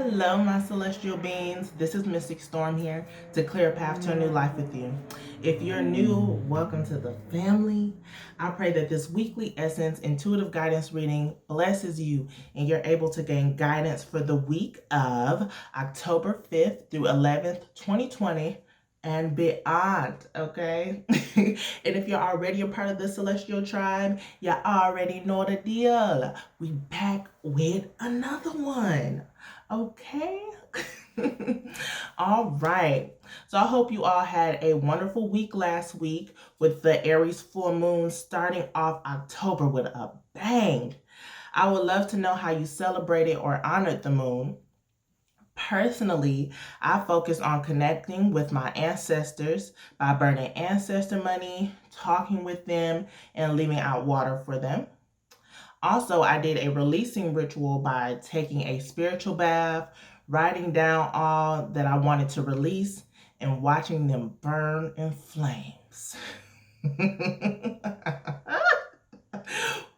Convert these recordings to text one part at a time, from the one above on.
Hello, my celestial beings. This is Mystic Storm here to clear a path to a new life with you. If you're new, welcome to the family. I pray that this weekly Essence intuitive guidance reading blesses you and you're able to gain guidance for the week of October 5th through 11th, 2020 and beyond, okay? And if you're already a part of the Celestial Tribe, you already know the deal. We back with another one, okay? All right. So I hope you all had a wonderful week last week with the Aries full moon starting off October with a bang. I would love to know how you celebrated or honored the moon. Personally, I focus on connecting with my ancestors by burning ancestor money, talking with them, and leaving out water for them. Also, I did a releasing ritual by taking a spiritual bath, writing down all that I wanted to release, and watching them burn in flames.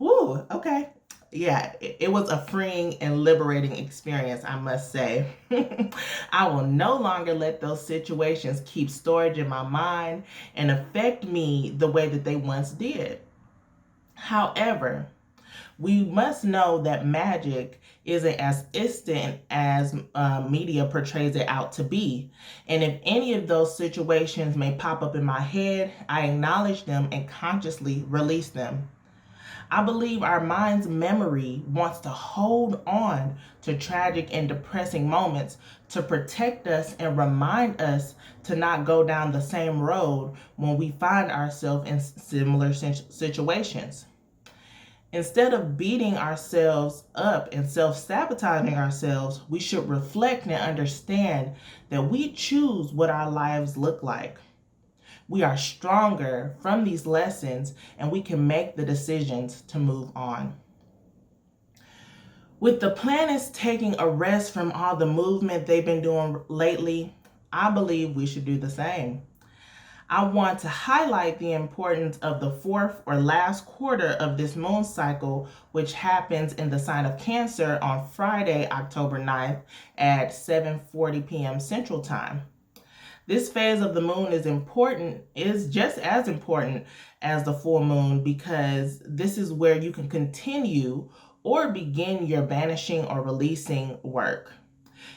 Woo, okay. Yeah, it was a freeing and liberating experience, I must say. I will no longer let those situations keep storage in my mind and affect me the way that they once did. However, we must know that magic isn't as instant as media portrays it out to be. And if any of those situations may pop up in my head, I acknowledge them and consciously release them. I believe our mind's memory wants to hold on to tragic and depressing moments to protect us and remind us to not go down the same road when we find ourselves in similar situations. Instead of beating ourselves up and self-sabotaging ourselves, we should reflect and understand that we choose what our lives look like. We are stronger from these lessons and we can make the decisions to move on. With the planets taking a rest from all the movement they've been doing lately, I believe we should do the same. I want to highlight the importance of the fourth or last quarter of this moon cycle, which happens in the sign of Cancer on Friday, October 9th at 7:40 p.m. Central Time. This phase of the moon is just as important as the full moon because this is where you can continue or begin your banishing or releasing work.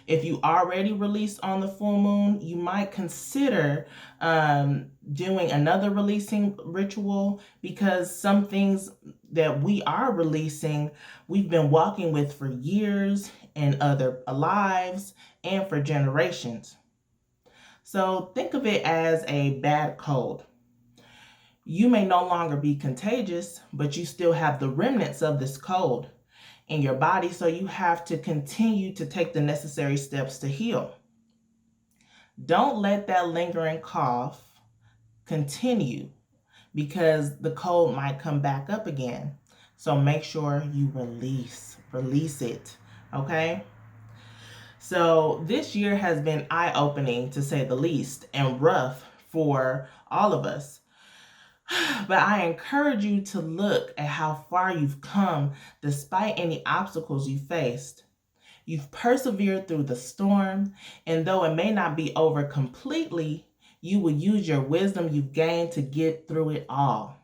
If you already released on the full moon, you might consider doing another releasing ritual because some things that we are releasing, we've been walking with for years in other lives and for generations. So think of it as a bad cold. You may no longer be contagious, but you still have the remnants of this cold in your body, so you have to continue to take the necessary steps to heal. Don't let that lingering cough continue because the cold might come back up again. So make sure you release it, okay? So this year has been eye-opening to say the least and rough for all of us. But I encourage you to look at how far you've come despite any obstacles you faced. You've persevered through the storm, and though it may not be over completely, you will use your wisdom you've gained to get through it all.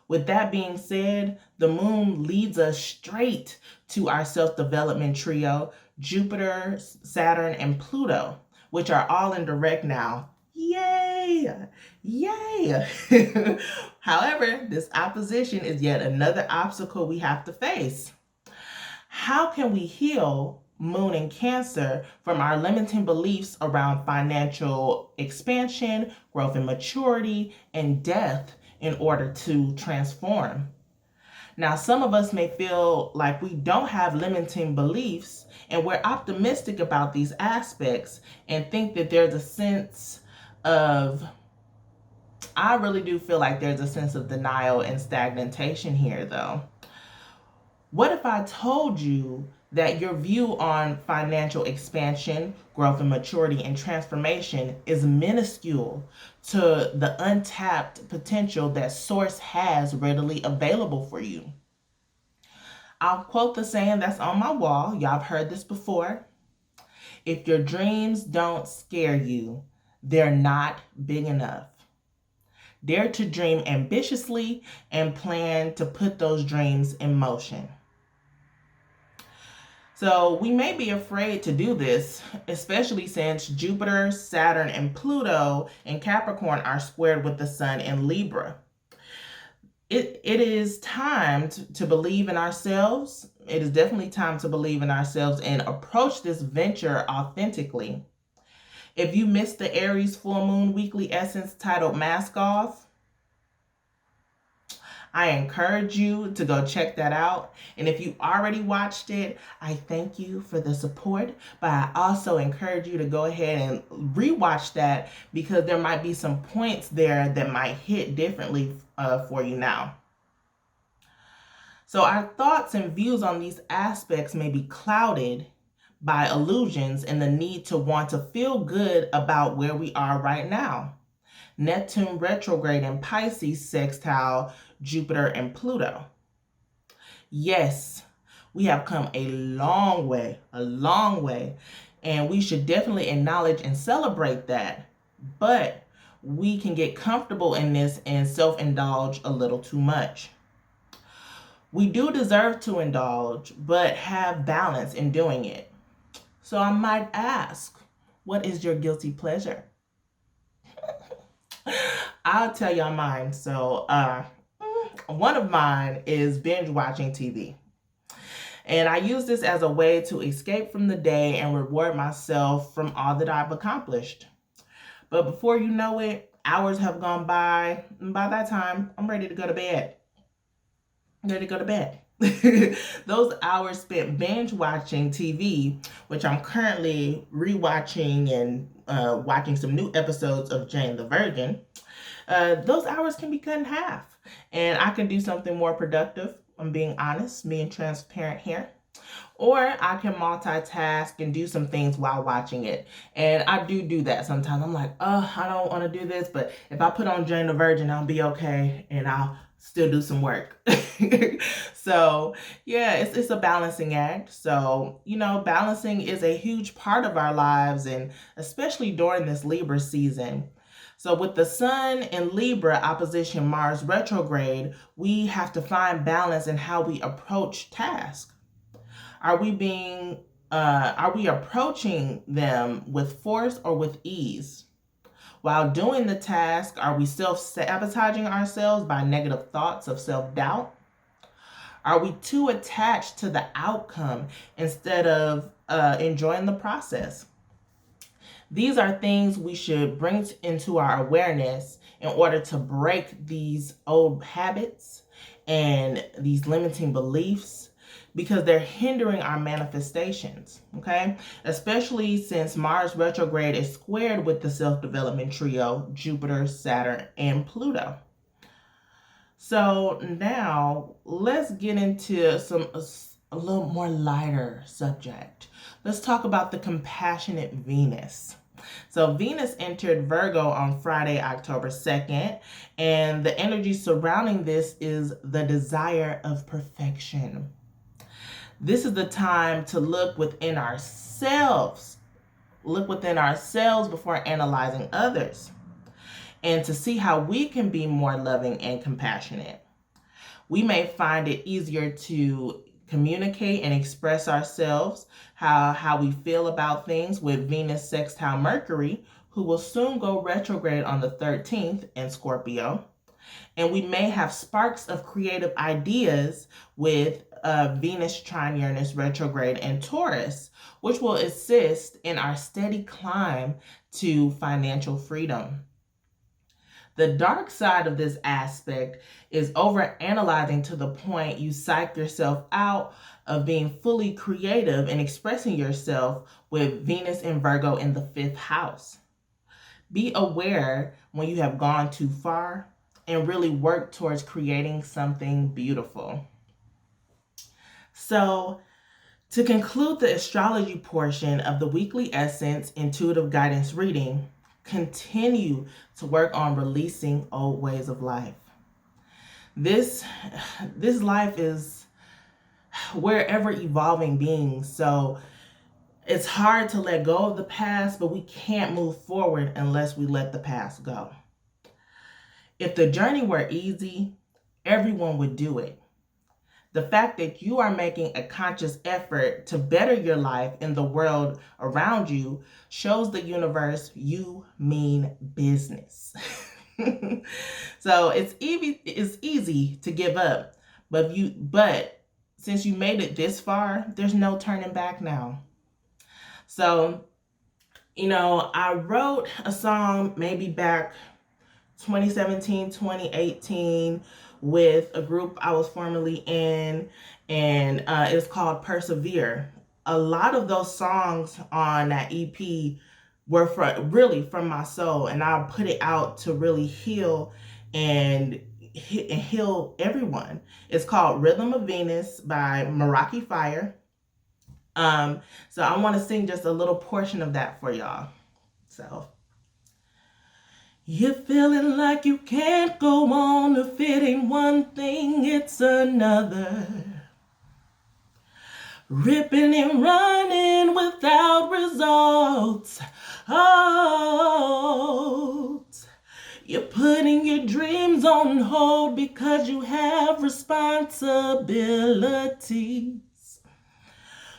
With that being said, the moon leads us straight to our self-development trio, Jupiter, Saturn, and Pluto, which are all in direct now. Yay! Yay! However, this opposition is yet another obstacle we have to face. How can we heal Moon and Cancer from our limiting beliefs around financial expansion, growth and maturity, and death in order to transform? Now, some of us may feel like we don't have limiting beliefs and we're optimistic about these aspects and think that there's a sense of, I really do feel like there's a sense of denial and stagnation here though. What if I told you that your view on financial expansion, growth and maturity and transformation is minuscule to the untapped potential that Source has readily available for you? I'll quote the saying that's on my wall. Y'all have heard this before. If your dreams don't scare you, they're not big enough. Dare to dream ambitiously and plan to put those dreams in motion. So we may be afraid to do this, especially since Jupiter, Saturn, and Pluto in Capricorn are squared with the Sun in Libra. It is time to believe in ourselves. It is definitely time to believe in ourselves and approach this venture authentically. If you missed the Aries full moon weekly essence titled Mask Off, I encourage you to go check that out. And if you already watched it, I thank you for the support. But I also encourage you to go ahead and rewatch that because there might be some points there that might hit differently for you now. So our thoughts and views on these aspects may be clouded by illusions and the need to want to feel good about where we are right now. Neptune retrograde in Pisces sextile Jupiter and Pluto. Yes, we have come a long way, and we should definitely acknowledge and celebrate that. But we can get comfortable in this and self-indulge a little too much. We do deserve to indulge, but have balance in doing it. So I might ask, what is your guilty pleasure? I'll tell y'all mine. So one of mine is binge watching TV. And I use this as a way to escape from the day and reward myself from all that I've accomplished. But before you know it, hours have gone by. And by that time, I'm ready to go to bed. Those hours spent binge watching TV, which I'm currently rewatching and watching some new episodes of Jane the Virgin, those hours can be cut in half. And I can do something more productive. I'm being honest, being transparent here. Or I can multitask and do some things while watching it. And I do that sometimes. I'm like, I don't want to do this, but if I put on Jane the Virgin, I'll be okay and I'll still do some work. So yeah, it's a balancing act. So, balancing is a huge part of our lives, and especially during this Libra season. So with the Sun in Libra opposition Mars retrograde, we have to find balance in how we approach tasks. Are we approaching them with force or with ease? While doing the task, are we self-sabotaging ourselves by negative thoughts of self-doubt? Are we too attached to the outcome instead of enjoying the process? These are things we should bring into our awareness in order to break these old habits and these limiting beliefs, because they're hindering our manifestations, okay? Especially since Mars retrograde is squared with the self-development trio, Jupiter, Saturn, and Pluto. So now let's get into a little more lighter subject. Let's talk about the compassionate Venus. So Venus entered Virgo on Friday, October 2nd, and the energy surrounding this is the desire of perfection. This is the time to look within ourselves before analyzing others, and to see how we can be more loving and compassionate. We may find it easier to communicate and express ourselves, how we feel about things with Venus sextile Mercury, who will soon go retrograde on the 13th in Scorpio. And we may have sparks of creative ideas with Venus trine Uranus retrograde in Taurus, which will assist in our steady climb to financial freedom. The dark side of this aspect is overanalyzing to the point you psych yourself out of being fully creative and expressing yourself with Venus and Virgo in the 5th house. Be aware when you have gone too far and really work towards creating something beautiful. So, to conclude the astrology portion of the weekly Essence Intuitive Guidance reading, continue to work on releasing old ways of life. This life is we're ever evolving beings, so It's hard to let go of the past, but we can't move forward unless we let the past go. If the journey were easy, everyone would do it. The fact that you are making a conscious effort to better your life in the world around you shows the universe you mean business. So it's easy to give up, but since you made it this far, there's no turning back now. So, I wrote a song maybe back 2017, 2018 with a group I was formerly in, and it's called Persevere. A lot of those songs on that EP were from my soul, and I put it out to really heal and heal everyone. It's called Rhythm of Venus by Meraki Fire. So I want to sing just a little portion of that for y'all. So, you're feeling like you can't go on, if it ain't one thing, it's another. Ripping and running without results. Oh, you're putting your dreams on hold because you have responsibilities.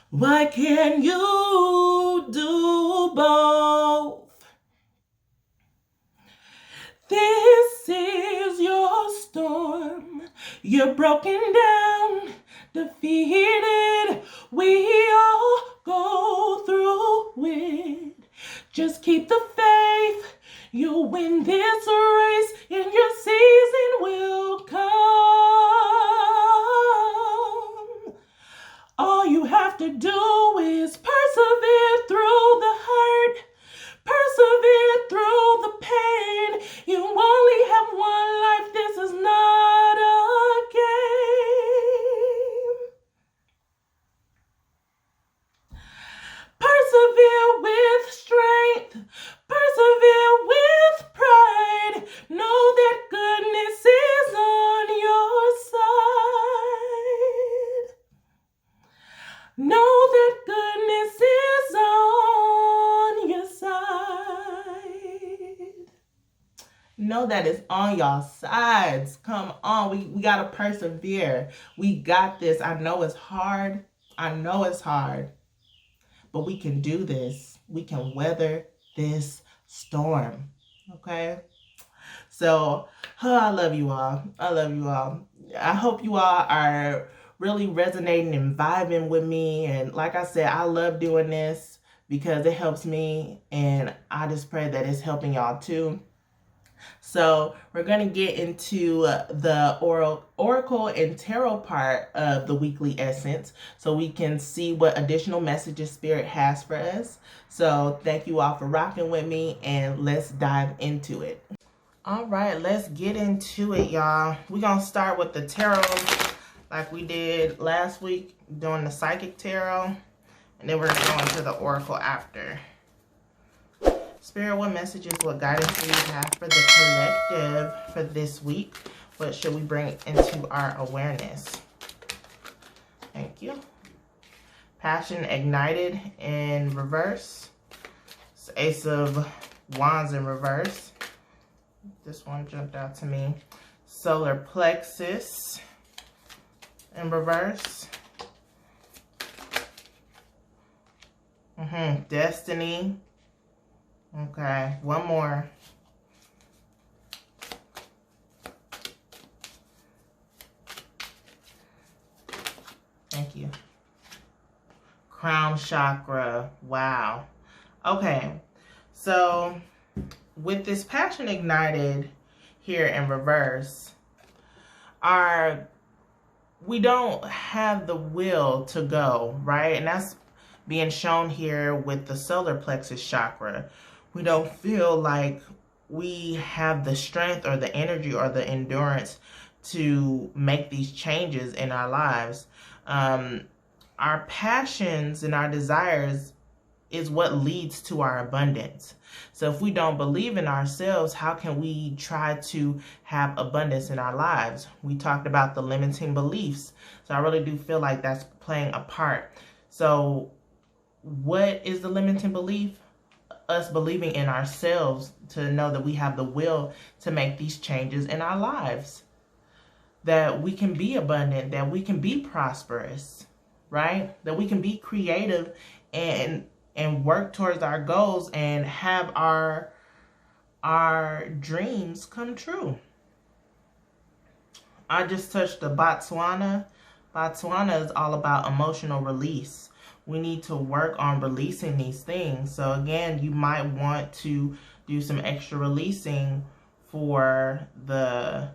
Why can't you do both? This is your storm. You're broken down, defeated. We all go through it. Just keep the faith. You'll win this race, and your season will come. All you have to do is persevere through the hurt. Persevere through the pain. You only have one life. This is not a game. Persevere with strength. Persevere with pride. Know that goodness is on your side. Know that goodness is on your side. Know that it's on y'all sides. Come on, we gotta persevere. We got this. I know it's hard. But we can do this. We can weather this storm. Okay? So, I love you all. I hope you all are really resonating and vibing with me. And like I said, I love doing this because it helps me. And I just pray that it's helping y'all too. So we're going to get into the oracle and tarot part of the weekly essence so we can see what additional messages Spirit has for us. So thank you all for rocking with me, and let's dive into it. All right, let's get into it, y'all. We're going to start with the tarot like we did last week, doing the psychic tarot, and then we're going to go into the oracle after. Spirit, what messages, what guidance do you have for the collective for this week? What should we bring into our awareness? Thank you. Passion ignited in reverse. It's Ace of Wands in reverse. This one jumped out to me. Solar plexus in reverse. Destiny. Okay, one more. Thank you. Crown chakra. Wow. Okay, so with this passion ignited here in reverse, we don't have the will to go, right? And that's being shown here with the solar plexus chakra. We don't feel like we have the strength or the energy or the endurance to make these changes in our lives. Our passions and our desires is what leads to our abundance. So if we don't believe in ourselves, how can we try to have abundance in our lives? We talked about the limiting beliefs. So I really do feel like that's playing a part. So What is the limiting belief? Us believing in ourselves to know that we have the will to make these changes in our lives, that we can be abundant, that we can be prosperous, right? That we can be creative and work towards our goals and have our dreams come true. I just touched the Botswana. Botswana is all about emotional release. We need to work on releasing these things. So again, you might want to do some extra releasing for the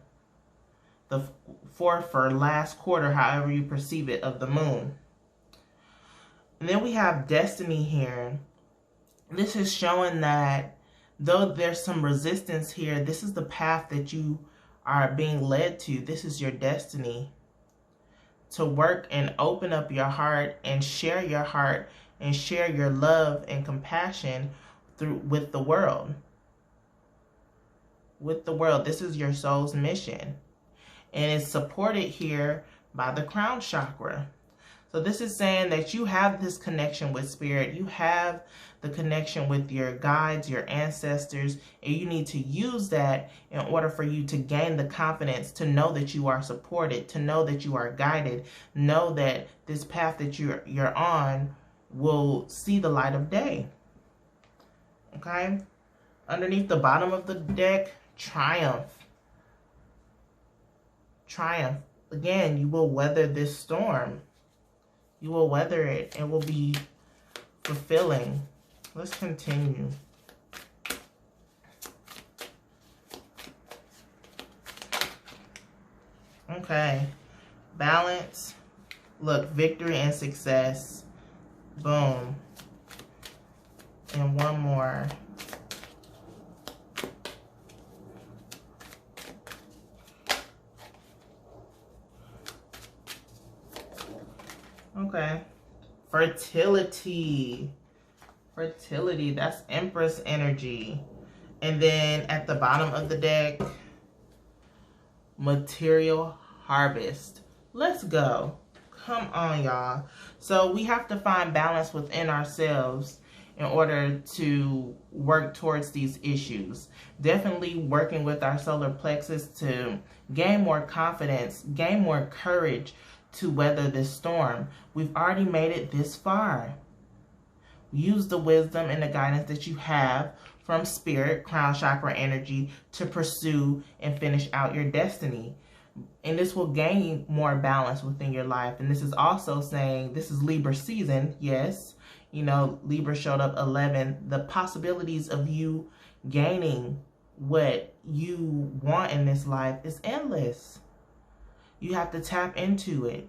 fourth or last quarter, however you perceive it, of the moon. And then we have destiny here. This is showing that though there's some resistance here, this is the path that you are being led to. This is your destiny. To work and open up your heart and share your love and compassion with the world. With the world. This is your soul's mission. And it's supported here by the crown chakra. So this is saying that you have this connection with spirit. You have the connection with your guides, your ancestors, and you need to use that in order for you to gain the confidence to know that you are supported, to know that you are guided, know that this path that you're on will see the light of day. Okay? Underneath the bottom of the deck, triumph. Triumph. Again, you will weather this storm. You will weather it. It will be fulfilling. Let's continue. Okay. Balance. Look, victory and success. Boom. And one more. Okay. Fertility. Fertility. That's Empress energy. And then at the bottom of the deck, material harvest. Let's go. Come on, y'all. So we have to find balance within ourselves in order to work towards these issues. Definitely working with our solar plexus to gain more confidence, gain more courage to weather this storm. We've already made it this far. Use the wisdom and the guidance that you have from spirit, crown chakra energy, to pursue and finish out your destiny. And this will gain more balance within your life. And this is also saying, this is Libra season. Yes, you know, Libra showed up 11. The possibilities of you gaining what you want in this life is endless. You have to tap into it.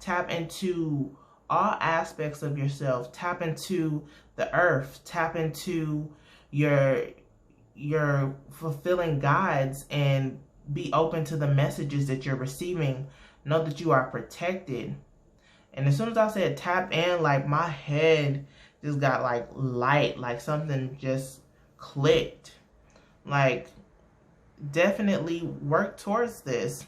Tap into all aspects of yourself. Tap into the earth. Tap into your fulfilling guides and be open to the messages that you're receiving. Know that you are protected. And as soon as I said tap in, like my head just got like light, like something just clicked. Like definitely work towards this.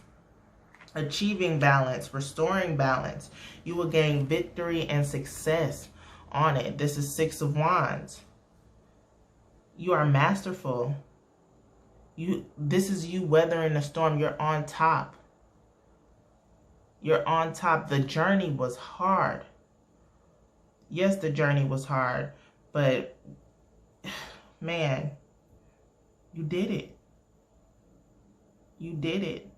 Achieving balance, restoring balance. You will gain victory and success on it. This is Six of Wands. You are masterful. This is you weathering the storm. You're on top. You're on top. The journey was hard. Yes, the journey was hard, but man, you did it. You did it.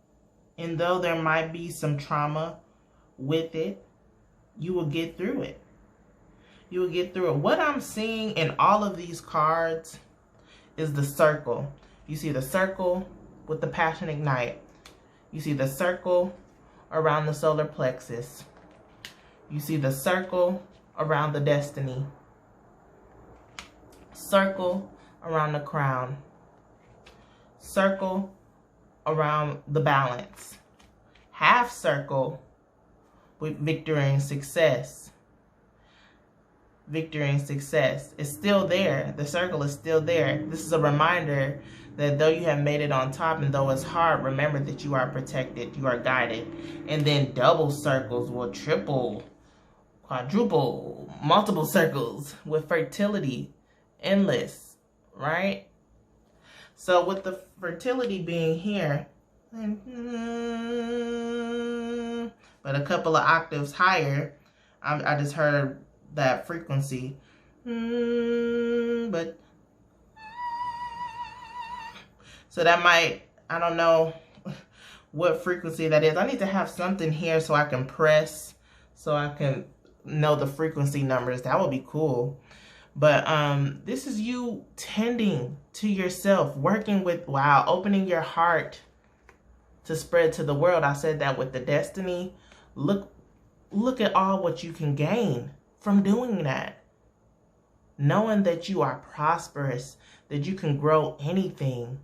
And though there might be some trauma with it, you will get through it. You will get through it. What I'm seeing in all of these cards is the circle. You see the circle with the passion ignite. You see the circle around the solar plexus. You see the circle around the destiny. Circle around the crown. Circle around the balance. Half circle with victory and success. Victory and success. It's still there. The circle is still there. This is a reminder that though you have made it on top and though it's hard, remember that you are protected, you are guided. And then double circles will triple, quadruple, multiple circles with fertility, endless, right? So with the fertility being here, but a couple of octaves higher, I just heard that frequency. But so that might, I don't know what frequency that is. I need to have something here so I can press, so I can know the frequency numbers. That would be cool. But this is you tending to yourself, working with, wow, opening your heart to spread to the world. I said that with the destiny. Look at all what you can gain from doing that. Knowing that you are prosperous, that you can grow anything.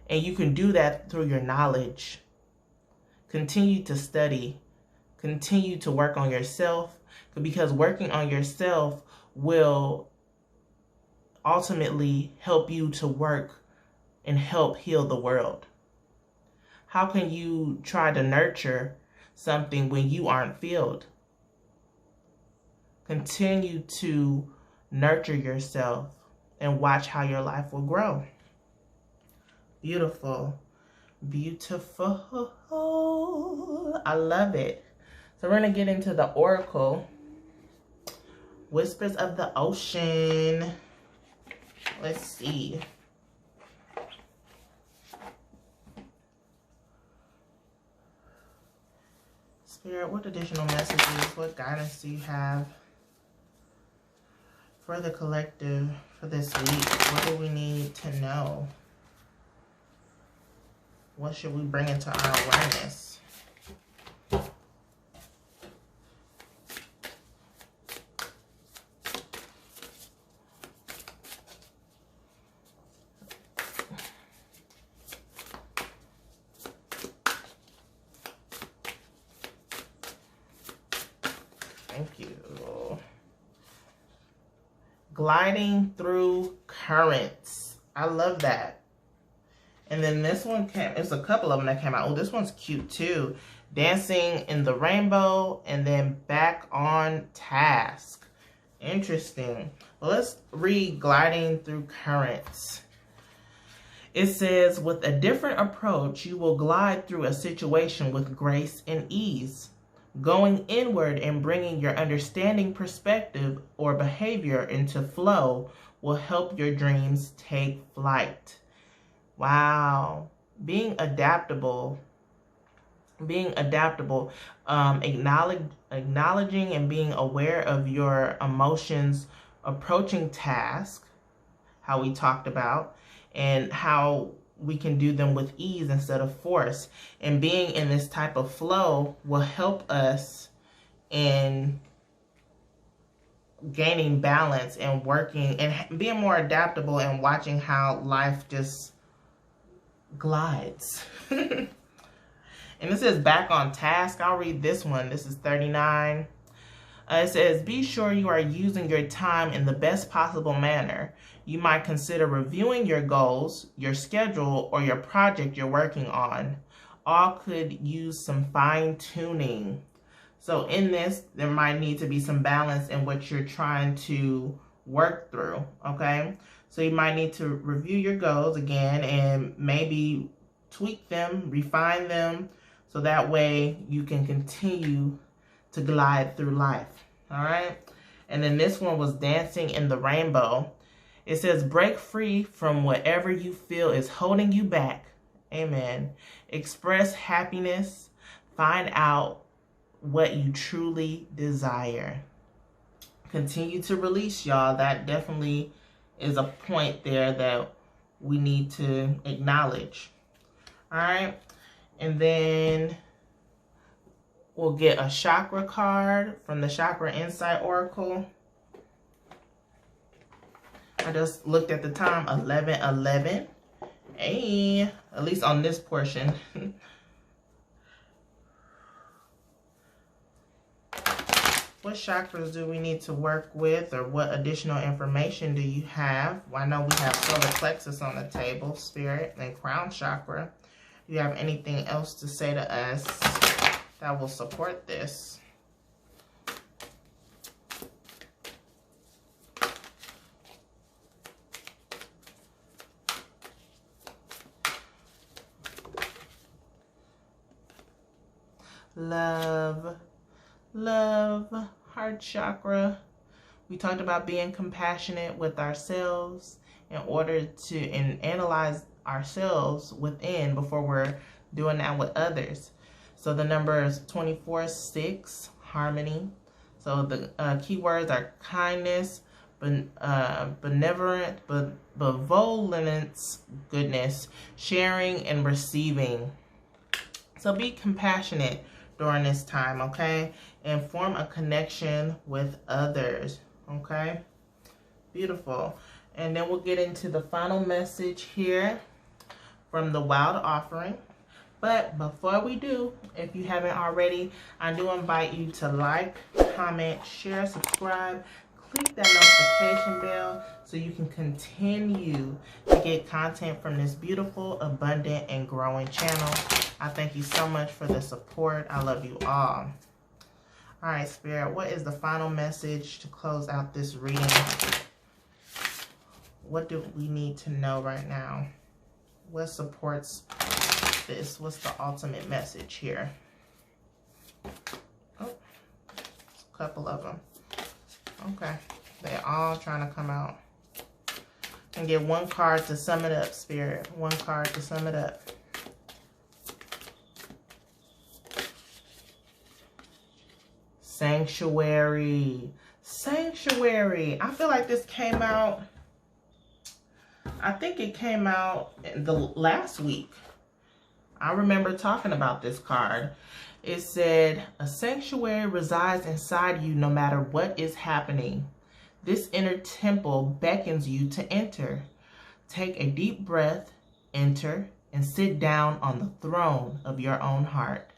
And you can do that through your knowledge. Continue to study. Continue to work on yourself. Because working on yourself will ultimately help you to work and help heal the world. How can you try to nurture something when you aren't filled? Continue to nurture yourself and watch how your life will grow. Beautiful. Beautiful. I love it. So we're going to get into the oracle. Whispers of the ocean. Let's see. Spirit, what additional messages, what guidance do you have for the collective for this week? What do we need to know? What should we bring into our awareness? Thank you. Gliding through currents. I love that. And then this one came, there's a couple of them that came out. Oh, this one's cute too. Dancing in the rainbow and then back on task. Interesting. Well, let's read gliding through currents. It says, with a different approach, you will glide through a situation with grace and ease. Going inward and bringing your understanding, perspective, or behavior into flow will help your dreams take flight. Wow. Being adaptable, acknowledging and being aware of your emotions, approaching tasks, how we talked about, and how we can do them with ease instead of force. And being in this type of flow will help us in gaining balance and working and being more adaptable and watching how life just glides. And it says back on task. I'll read this one. This is 39. It says, be sure you are using your time in the best possible manner. You might consider reviewing your goals, your schedule, or your project you're working on. All could use some fine-tuning. So in this, there might need to be some balance in what you're trying to work through, okay? So you might need to review your goals again and maybe tweak them, refine them, so that way you can continue to glide through life, all right? And then this one was dancing in the rainbow. It says, break free from whatever you feel is holding you back. Amen. Express happiness. Find out what you truly desire. Continue to release, y'all. That definitely is a point there that we need to acknowledge. All right. And then we'll get a chakra card from the Chakra Insight Oracle. I just looked at the time, 11:11. Hey, at least on this portion. What chakras do we need to work with, or what additional information do you have? Well, I know we have solar plexus on the table, spirit, and crown chakra. Do you have anything else to say to us that will support this? love, love, heart chakra. We talked about being compassionate with ourselves in order to analyze ourselves within before we're doing that with others. So the number is 24, 6, harmony. So the keywords are kindness, benevolent, benevolence, goodness, sharing, and receiving. So be compassionate during this time, okay? And form a connection with others, okay? Beautiful. And then we'll get into the final message here from the Wild Offering. But before we do, if you haven't already, I do invite you to like, comment, share, subscribe, click that notification bell so you can continue to get content from this beautiful, abundant, and growing channel. I thank you so much for the support. I love you all. All right, Spirit, what is the final message to close out this reading? What do we need to know right now? What supports this? What's the ultimate message here? Oh, a couple of them. Okay, they're all trying to come out. And get one card to sum it up, Spirit. One card to sum it up. Sanctuary. Sanctuary. I feel like this came out, I think it came out in the last week. I remember talking about this card. It said, a sanctuary resides inside you no matter what is happening. This inner temple beckons you to enter. Take a deep breath, enter, and sit down on the throne of your own heart.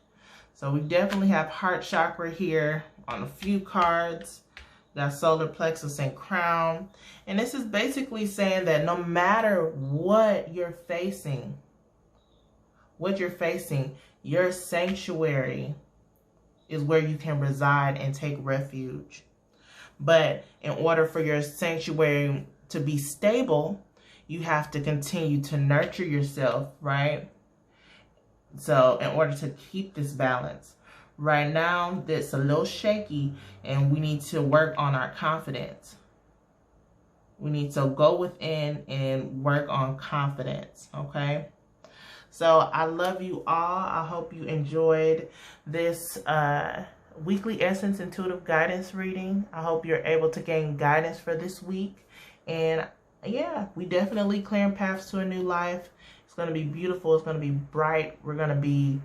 So we definitely have heart chakra here on a few cards. Got solar plexus and crown. And this is basically saying that no matter what you're facing, your sanctuary is where you can reside and take refuge. But in order for your sanctuary to be stable, you have to continue to nurture yourself, right? So in order to keep this balance. Right now, that's a little shaky, and we need to work on our confidence. We need to go within and work on confidence, okay? So I love you all. I hope you enjoyed this weekly Essence Intuitive Guidance reading. I hope you're able to gain guidance for this week. And yeah, we definitely clearing paths to a new life. It's going to be beautiful. It's going to be bright. We're going to be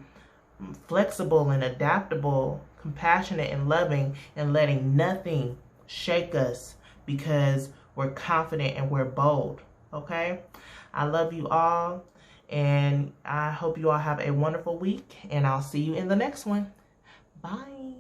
flexible and adaptable, compassionate and loving, and letting nothing shake us because we're confident and we're bold. Okay? I love you all, and I hope you all have a wonderful week, and I'll see you in the next one. Bye.